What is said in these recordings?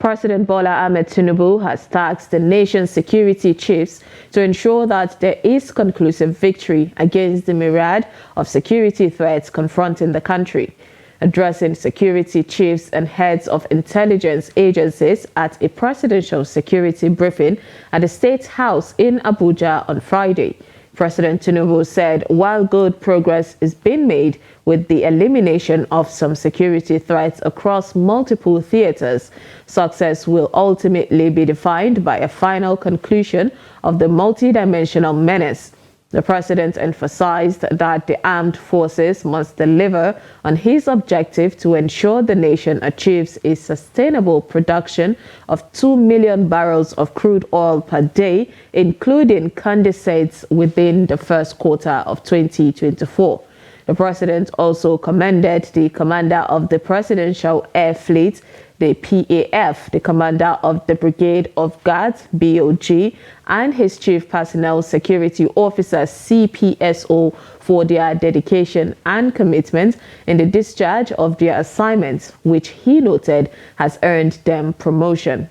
President Bola Ahmed Tinubu has tasked the nation's security chiefs to ensure that there is conclusive victory against the myriad of security threats confronting the country. Addressing security chiefs and heads of intelligence agencies at a presidential security briefing at the State House in Abuja on Friday, President Tinubu said while good progress is being made with the elimination of some security threats across multiple theaters, success will ultimately be defined by a final conclusion of the multidimensional menace. The president emphasized that the armed forces must deliver on his objective to ensure the nation achieves a sustainable production of 2 million barrels of crude oil per day, including condensates, within the first quarter of 2024. The president also commended the commander of the Presidential Air Fleet, the PAF, the commander of the Brigade of Guards, BOG, and his chief personnel security officer, CPSO, for their dedication and commitment in the discharge of their assignments, which he noted has earned them promotion.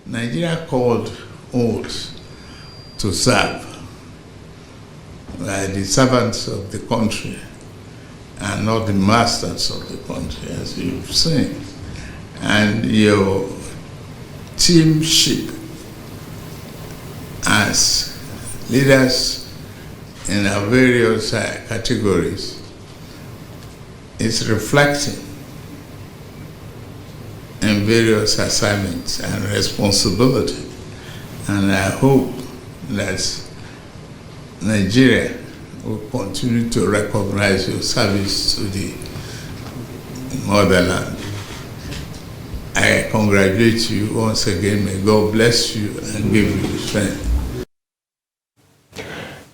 Nigeria called oaths to serve. We are the servants of the country and not the masters of the country, as you've seen. And your teamship as leaders in our various categories is reflecting in various assignments and responsibility. And I hope that Nigeria will continue to recognize your service to the motherland. I congratulate you once again. May God bless you and give you strength.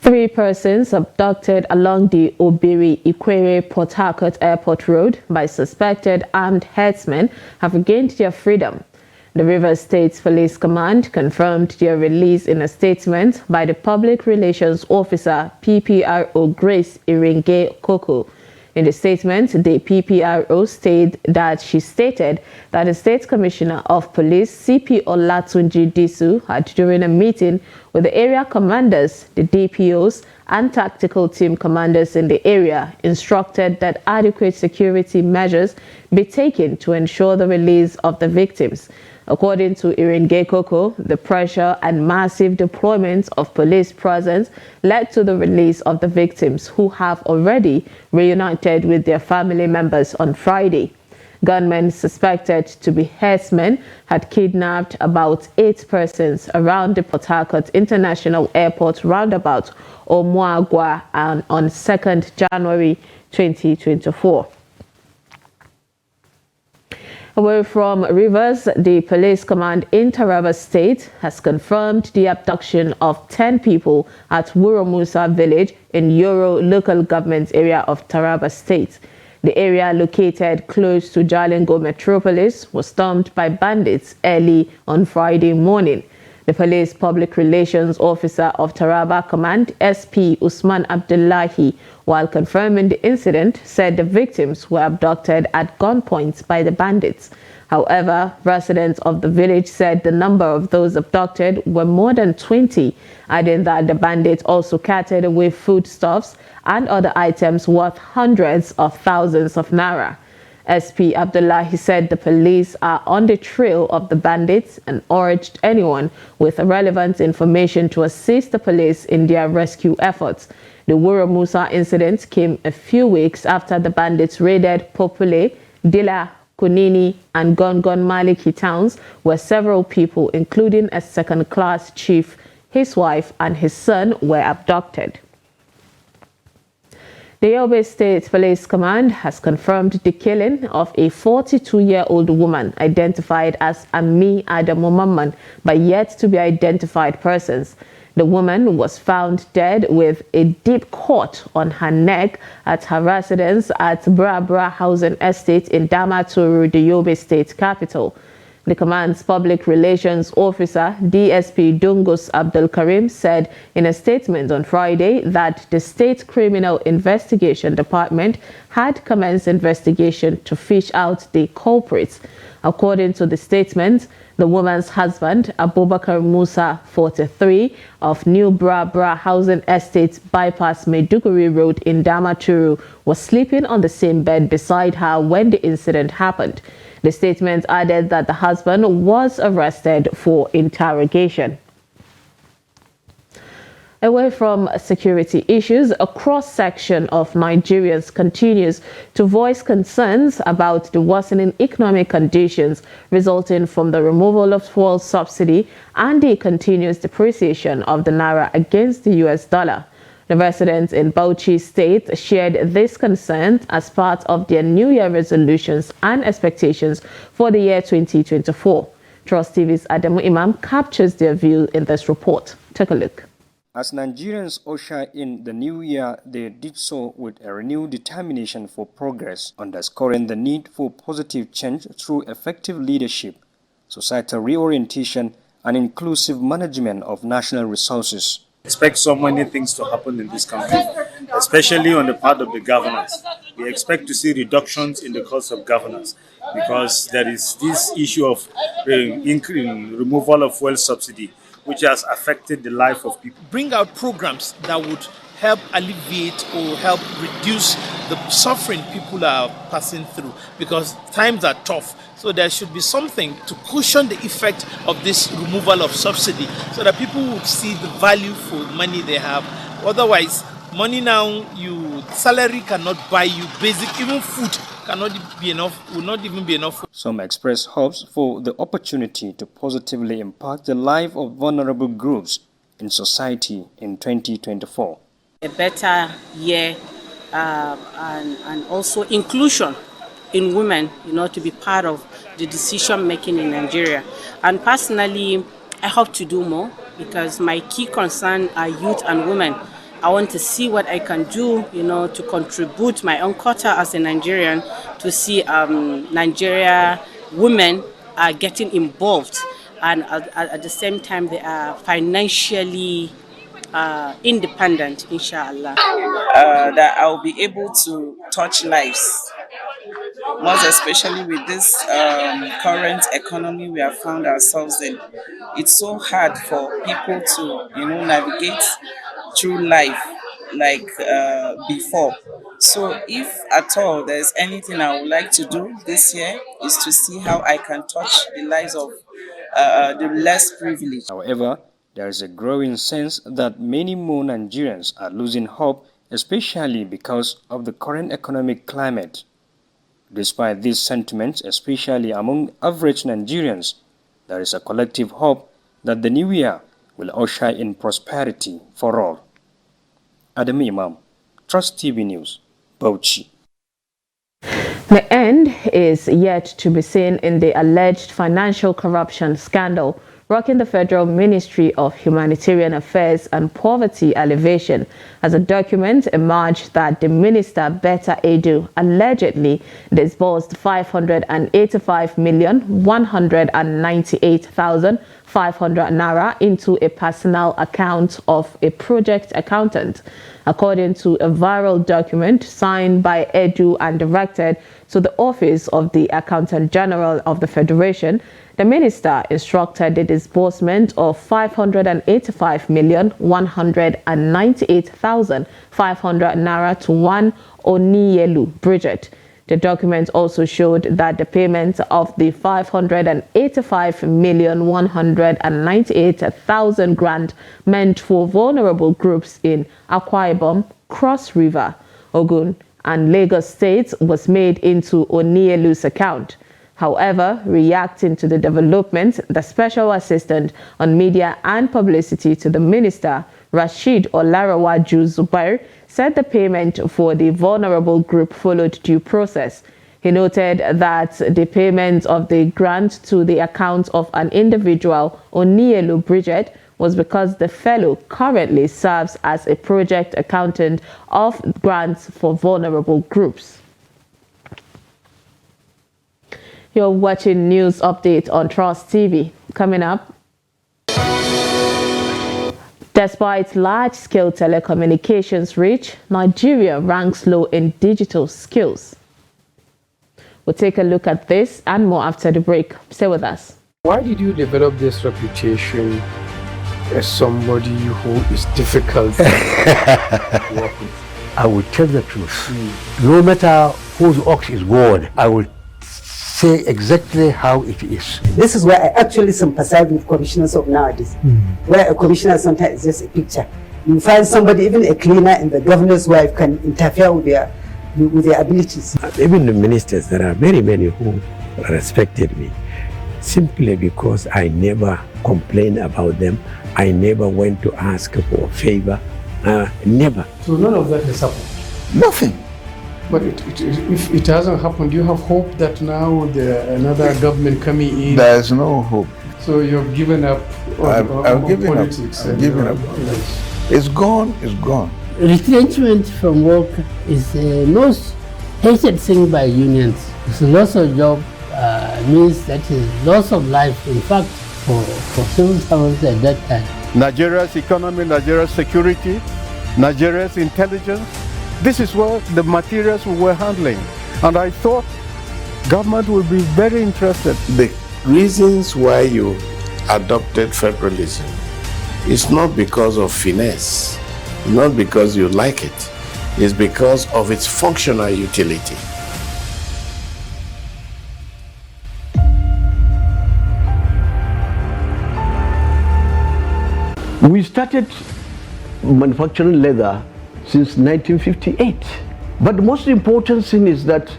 3 persons abducted along the Obiri-Ikwere Port Harcourt Airport Road by suspected armed herdsmen have regained their freedom. The Rivers State Police Command confirmed their release in a statement by the Public Relations Officer, PPRO Grace Irenge Koko. In the statement, the PPRO stated that the State Commissioner of Police, CP Olatunji Disu, had, during a meeting with the area commanders, the DPOs, and tactical team commanders in the area, instructed that adequate security measures be taken to ensure the release of the victims. According to Irenge Koko, the pressure and massive deployment of police presence led to the release of the victims, who have already reunited with their family members on Friday. Gunmen suspected to be herdsmen had kidnapped about 8 persons around the Port Harcourt International Airport roundabout, Omuagwa, on 2nd January 2024. Away from Rivers, the police command in Taraba State has confirmed the abduction of 10 people at Wuromusa village in Yoro local government area of Taraba State. The area, located close to Jalingo metropolis, was stormed by bandits early on Friday morning. The police public relations officer of Taraba Command, SP Usman Abdullahi, while confirming the incident, said the victims were abducted at gunpoint by the bandits. However, residents of the village said the number of those abducted were more than 20, adding that the bandits also carted away foodstuffs and other items worth hundreds of thousands of naira. SP Abdullahi said the police are on the trail of the bandits and urged anyone with relevant information to assist the police in their rescue efforts. The Wuromusa incident came a few weeks after the bandits raided Popule, Dila, Kunini, and Gongon Maliki towns, where several people, including a second-class chief, his wife, and his son, were abducted. The Yobe State Police Command has confirmed the killing of a 42-year-old woman identified as Ami Adamu Mamman by yet-to-be-identified persons. The woman was found dead with a deep cut on her neck at her residence at Bra Bra Housing Estate in Damaturu, the Yobe State capital. The command's public relations officer, DSP Dungus Abdul Karim, said in a statement on Friday that the State Criminal Investigation Department had commenced investigation to fish out the culprits. According to the statement, the woman's husband, Abubakar Musa, 43, of New Bra Housing Estate Bypass Maiduguri Road in Damaturu, was sleeping on the same bed beside her when the incident happened. The statement added that the husband was arrested for interrogation. Away from security issues, a cross-section of Nigerians continues to voice concerns about the worsening economic conditions resulting from the removal of fuel subsidy and the continuous depreciation of the naira against the US dollar. The residents in Bauchi State shared this concern as part of their New Year resolutions and expectations for the year 2024. Trust TV's Adamu Imam captures their view in this report. Take a look. As Nigerians usher in the new year, they did so with a renewed determination for progress, underscoring the need for positive change through effective leadership, societal reorientation, and inclusive management of national resources. Expect so many things to happen in this country, especially on the part of the governors. We expect to see reductions in the cost of governance because there is this issue of removal of fuel subsidy, which has affected the life of people. Bring out programs that would help alleviate or help reduce the suffering people are passing through, because times are tough. So there should be something to cushion the effect of this removal of subsidy so that people would see the value for money they have. Otherwise, money now, salary cannot buy you basic, even food cannot be enough, will not even be enough. Some express hopes for the opportunity to positively impact the life of vulnerable groups in society in 2024. A better year and also inclusion in women, to be part of the decision making in Nigeria. And personally, I hope to do more because my key concern are youth and women. I want to see what I can do, to contribute my own quota as a Nigerian to see Nigeria women are getting involved and at the same time they are financially independent, inshallah. That I'll be able to touch lives, most especially with this current economy we have found ourselves in. It's so hard for people to, navigate through life like before. So if at all there's anything I would like to do this year is to see how I can touch the lives of the less privileged. However, there is a growing sense that many more Nigerians are losing hope, especially because of the current economic climate. Despite these sentiments, especially among average Nigerians, there is a collective hope that the new year will usher in prosperity for all. Adam Imam, Trust TV News, Bauchi. The end is yet to be seen in the alleged financial corruption scandal rocking the Federal Ministry of Humanitarian Affairs and Poverty Alleviation, as a document emerged that the minister, Betta Edu, allegedly disbursed 585,198,500 naira into a personal account of a project accountant. According to a viral document signed by Edu and directed to the Office of the Accountant General of the Federation, the minister instructed the disbursement of 585,198,500 naira to one Onielu Bridget. The document also showed that the payment of the 585,198,000 grant meant for vulnerable groups in Akwa Ibom, Cross River, Ogun, and Lagos states was made into Onielu's account. However, reacting to the development, the Special Assistant on Media and Publicity to the Minister, Rashid Olarawaju Zubair, said the payment for the vulnerable group followed due process. He noted that the payment of the grant to the account of an individual, Onielu Bridget, was because the fellow currently serves as a project accountant of grants for vulnerable groups. You're watching News Update on Trust TV. Coming up, despite large-scale telecommunications reach, Nigeria ranks low in digital skills. We'll take a look at this and more after the break. Stay with us. Why did you develop this reputation as somebody who is difficult to work with? I will tell the truth. No matter whose ox is God, I will say exactly how it is. This is where I actually sympathize with commissioners of nowadays, where a commissioner sometimes is just a picture. You find somebody, even a cleaner and the governor's wife, can interfere with their abilities. Even the ministers, there are very many who respected me, simply because I never complained about them. I never went to ask for a favor, never. So none of that has happened? Nothing. But if it hasn't happened, do you have hope that now another government coming in? There's no hope. So you've given up I've given politics? I've given up. It's gone, it's gone. Retrenchment from work is the most hated thing by unions. It's loss of job means that is loss of life, in fact, for civil servants at that time. Nigeria's economy, Nigeria's security, Nigeria's intelligence. This is what the materials we were handling. And I thought government would be very interested. The reasons why you adopted federalism is not because of finesse, not because you like it. It's because of its functional utility. We started manufacturing leather since 1958. But the most important thing is that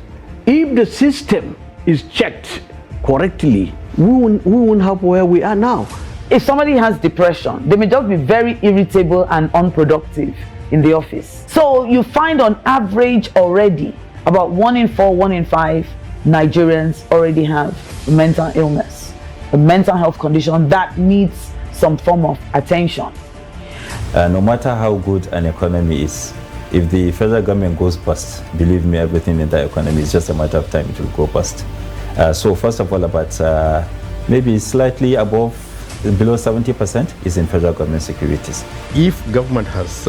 if the system is checked correctly, we won't have where we are now. If somebody has depression, they may just be very irritable and unproductive in the office. So you find on average already about 1 in 4, 1 in 5 Nigerians already have a mental illness, a mental health condition that needs some form of attention. No matter how good an economy is, if the federal government goes bust, believe me, everything in the economy is just a matter of time it will go bust. So first of all, about maybe slightly above, below 70% is in federal government securities. If government has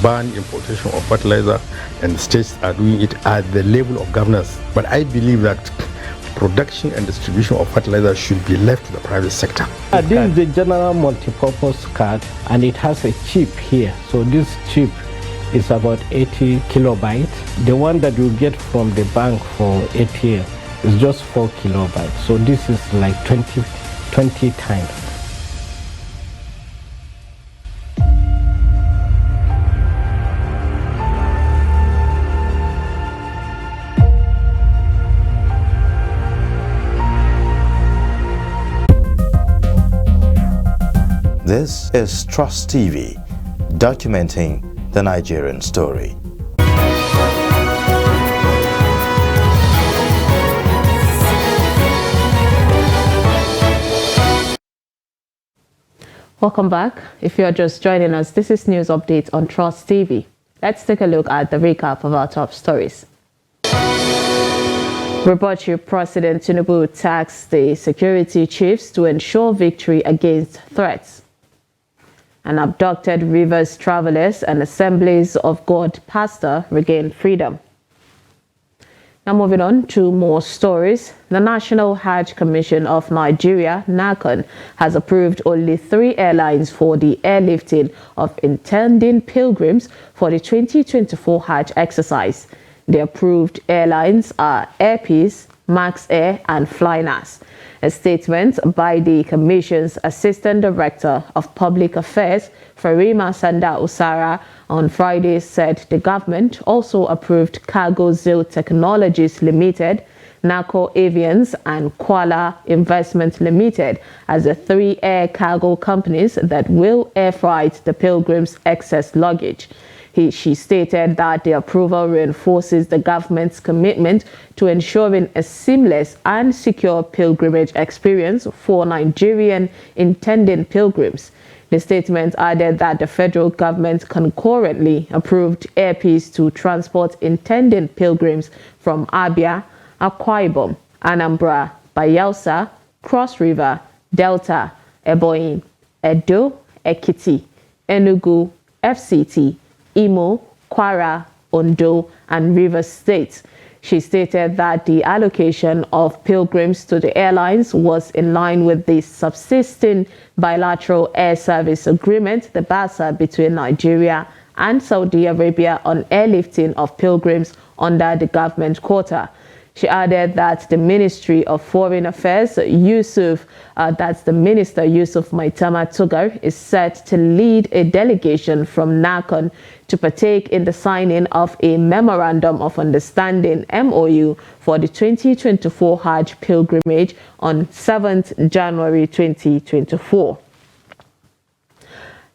banned importation of fertilizer and states are doing it at the level of governance, but I believe that production and distribution of fertilizer should be left to the private sector. This is the general multi-purpose card, and it has a chip here. So this chip is about 80 kilobytes. The one that you get from the bank for ATM is just 4 kilobytes. So this is like 20 times. This is Trust TV, documenting the Nigerian story. Welcome back. If you're just joining us, this is News Update on Trust TV. Let's take a look at the recap of our top stories. Rebuttal President Tinubu tasked the security chiefs to ensure victory against threats. And abducted Rivers travelers and Assemblies of God pastor regain freedom. Now moving on to more stories. The National Hajj Commission of Nigeria, NACON, has approved only 3 airlines for the airlifting of intending pilgrims for the 2024 Hajj exercise. The approved airlines are Air Peace, Max Air and Flynas. A statement by the Commission's Assistant Director of Public Affairs, Farima Sanda Usara, on Friday said the government also approved Cargo Zeal Technologies Limited, NACO Avians and Kuala Investment Limited as the 3 air cargo companies that will air freight the pilgrims' excess luggage. She stated that the approval reinforces the government's commitment to ensuring a seamless and secure pilgrimage experience for Nigerian intending pilgrims. The statement added that the federal government concurrently approved Air Peace to transport intending pilgrims from Abia, Akwa Ibom, Anambra, Bayelsa, Cross River, Delta, Ebonyi, Edo, Ekiti, Enugu, FCT, Imo, Kwara, Ondo, and Rivers State. She stated that the allocation of pilgrims to the airlines was in line with the subsisting bilateral air service agreement, the BASA, between Nigeria and Saudi Arabia on airlifting of pilgrims under the government quota. She added that the Ministry of Foreign Affairs, that's the Minister Yusuf Maitama Tugar, is set to lead a delegation from NACON to partake in the signing of a Memorandum of Understanding, MOU, for the 2024 Hajj pilgrimage on 7th January 2024.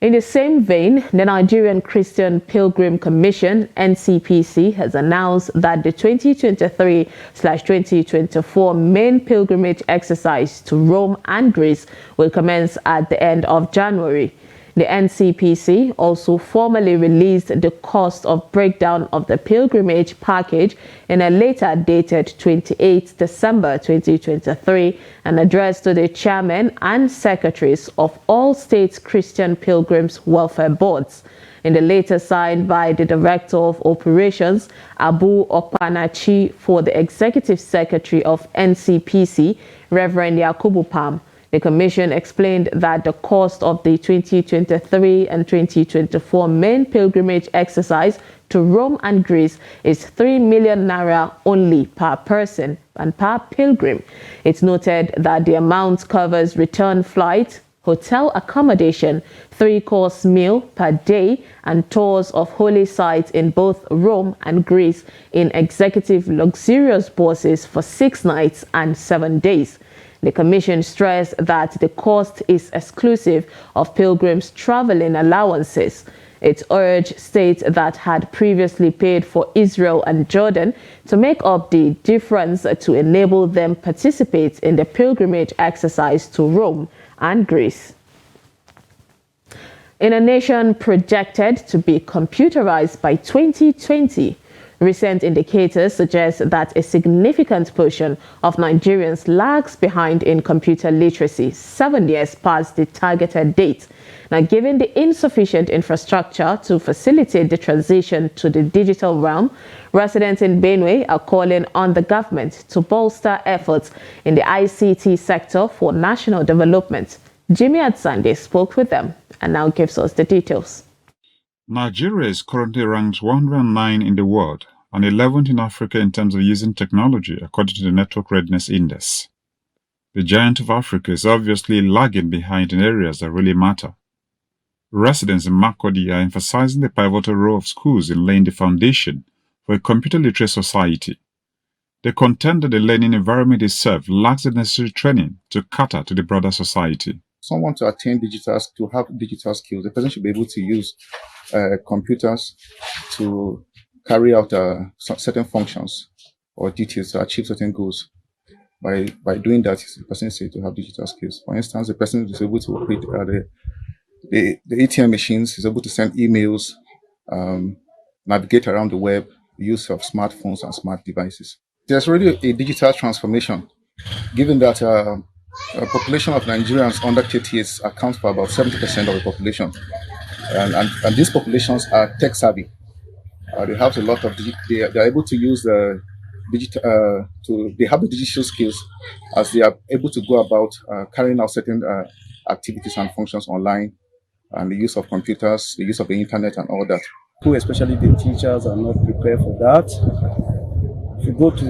In the same vein, the Nigerian Christian Pilgrim Commission, NCPC, has announced that the 2023/2024 main pilgrimage exercise to Rome and Greece will commence at the end of January. The NCPC also formally released the cost of breakdown of the pilgrimage package in a letter dated 28 December 2023 and addressed to the chairmen and secretaries of all states Christian Pilgrims Welfare Boards. In the letter signed by the Director of Operations, Abu Okpanachi, for the Executive Secretary of NCPC, Reverend Yakubu Pam, the Commission explained that the cost of the 2023 and 2024 main pilgrimage exercise to Rome and Greece is 3 million naira only per person and per pilgrim. It's noted that the amount covers return flight, hotel accommodation, 3-course meal per day, and tours of holy sites in both Rome and Greece in executive luxurious buses for 6 nights and 7 days. The Commission stressed that the cost is exclusive of pilgrims' traveling allowances. It urged states that had previously paid for Israel and Jordan to make up the difference to enable them participate in the pilgrimage exercise to Rome and Greece. In a nation projected to be computerized by 2020, recent indicators suggest that a significant portion of Nigerians lags behind in computer literacy 7 years past the targeted date. Now, given the insufficient infrastructure to facilitate the transition to the digital realm, residents in Benue are calling on the government to bolster efforts in the ICT sector for national development. Jimmy Adsande spoke with them and now gives us the details. Nigeria is currently ranked 109 in the world and 11th in Africa in terms of using technology, according to the Network Readiness Index. The giant of Africa is obviously lagging behind in areas that really matter. Residents in Makurdi are emphasizing the pivotal role of schools in laying the foundation for a computer literate society. They contend that the learning environment itself lacks the necessary training to cater to the broader society. Someone to attain to have digital skills, the person should be able to use computers to carry out certain functions or duties to achieve certain goals. By doing that, the person is said to have digital skills. For instance, the person is able to operate the ATM machines, is able to send emails, navigate around the web, use of smartphones and smart devices. There's already a digital transformation, given that a population of Nigerians under 30 years accounts for about 70% of the population. And these populations are tech savvy. They have a lot of, they are able to use the digital, they have the digital skills as they are able to go about carrying out certain activities and functions online, and the use of computers, the use of the internet and all that. Who, especially the teachers, are not prepared for that. If you go to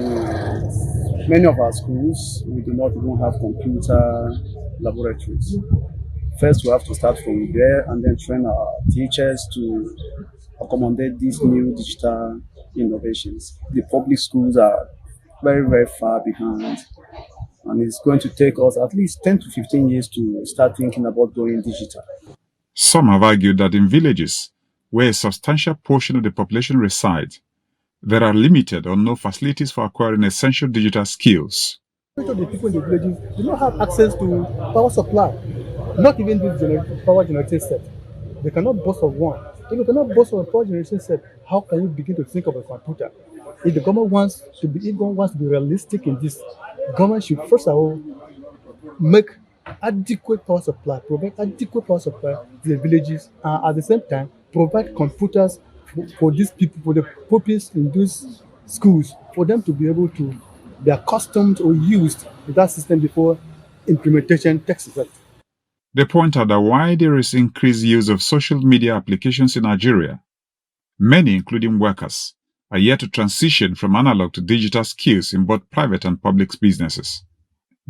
many of our schools, we do not even have computer laboratories. First, we have to start from there and then train our teachers to accommodate these new digital innovations. The public schools are very, very far behind, and it's going to take us at least 10 to 15 years to start thinking about going digital. Some have argued that in villages, where a substantial portion of the population resides, there are limited or no facilities for acquiring essential digital skills. Most of the people in the villages do not have access to power supply, not even this power generating set. They cannot boast of one. If you cannot boast of a power generation set, how can you begin to think of a computer? If the government wants to be realistic in this, government should first of all make adequate power supply, provide adequate power supply to the villages, and at the same time provide computers for these people, for the pupils in those schools, for them to be able to be accustomed or used to that system before implementation takes effect. They point out that while there is increased use of social media applications in Nigeria, many, including workers, are yet to transition from analog to digital skills in both private and public businesses.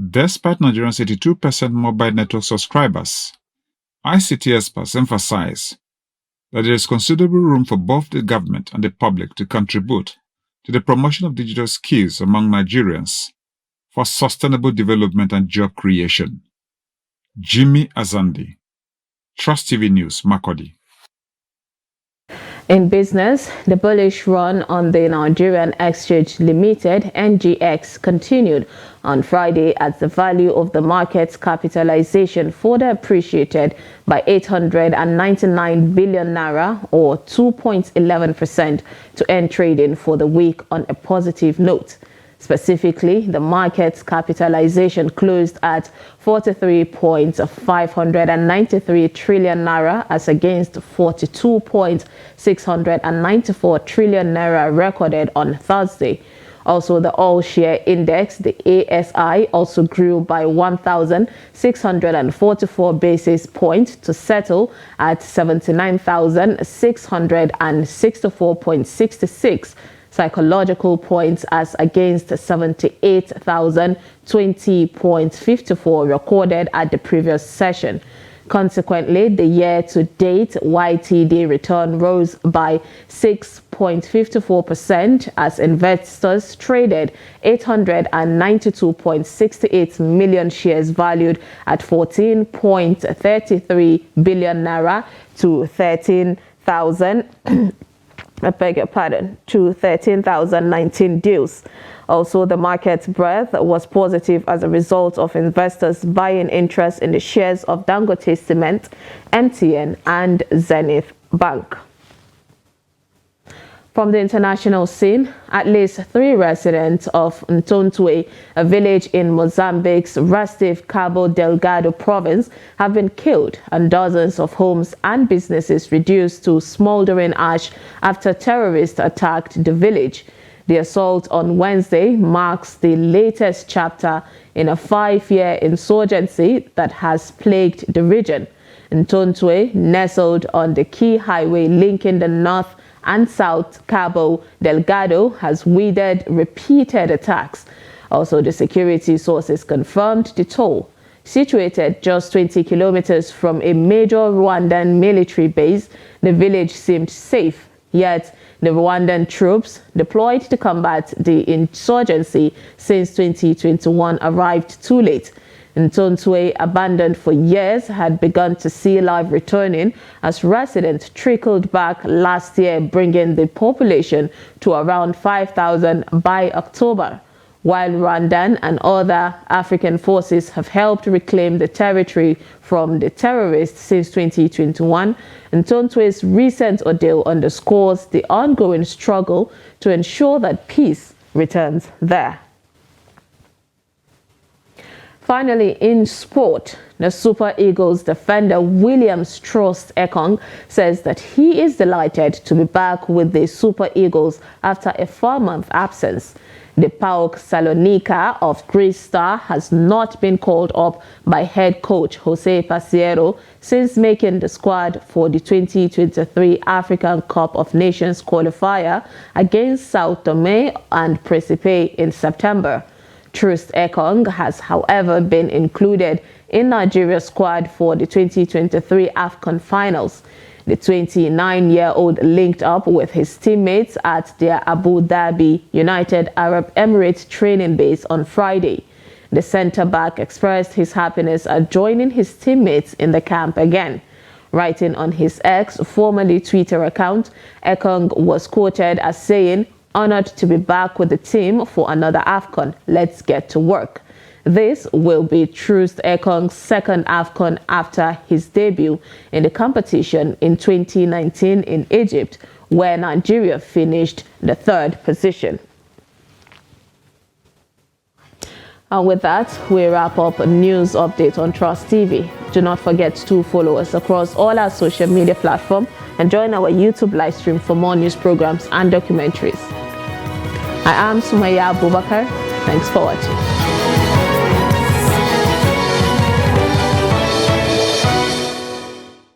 Despite Nigeria's 82% mobile network subscribers, ICT experts emphasize that there is considerable room for both the government and the public to contribute to the promotion of digital skills among Nigerians for sustainable development and job creation. Jimmy Azandi, Trust TV News, Makurdi. In business, the bullish run on the Nigerian Exchange Limited (NGX) continued on Friday as the value of the market's capitalization further appreciated by 899 billion naira or 2.11% to end trading for the week on a positive note. Specifically, the market's capitalization closed at 43.593 trillion naira as against 42.694 trillion naira recorded on Thursday. Also, the all-share index, the ASI, also grew by 1,644 basis points to settle at 79,664.66 psychological points as against 78,020.54 recorded at the previous session. Consequently, the year-to-date YTD return rose by 6.54% as investors traded 892.68 million shares valued at 14.33 billion naira to 13,019 deals. Also, the market's breadth was positive as a result of investors buying interest in the shares of Dangote Cement, MTN, and Zenith Bank. From the international scene, at least 3 residents of Ntontwe, a village in Mozambique's Restif Cabo Delgado province, have been killed and dozens of homes and businesses reduced to smoldering ash after terrorists attacked the village. The assault on Wednesday marks the latest chapter in a 5-year insurgency that has plagued the region. Ntontwe, nestled on the key highway linking the north and South Cabo Delgado, has weathered repeated attacks. Also, the security sources confirmed the toll. Situated just 20 kilometers from a major Rwandan military base, the village seemed safe, yet the Rwandan troops deployed to combat the insurgency since 2021 arrived too late. Ntontwe, abandoned for years, had begun to see life returning as residents trickled back last year, bringing the population to around 5,000 by October. While Rwandan and other African forces have helped reclaim the territory from the terrorists since 2021, Ntontwe's recent ordeal underscores the ongoing struggle to ensure that peace returns there. Finally, in sport, the Super Eagles defender William Strauss-Ekong says that he is delighted to be back with the Super Eagles after a 4-month absence. The PAOK Salonika of Greece star has not been called up by head coach Jose Pasiero since making the squad for the 2023 African Cup of Nations qualifier against Sao Tome and Principe in September. Strauss-Ekong has, however, been included in Nigeria's squad for the 2023 AFCON finals. The 29-year-old linked up with his teammates at their Abu Dhabi United Arab Emirates training base on Friday. The centre-back expressed his happiness at joining his teammates in the camp again. Writing on his X, formerly Twitter account, Ekong was quoted as saying, "Honored to be back with the team for another AFCON. Let's get to work." This will be Strauss-Ekong's second AFCON after his debut in the competition in 2019 in Egypt, where Nigeria finished the 3rd position. And with that, we wrap up a news update on Trust TV. Do not forget to follow us across all our social media platforms and join our YouTube live stream for more news programs and documentaries. I am Sumaya Abubakar. Thanks for watching.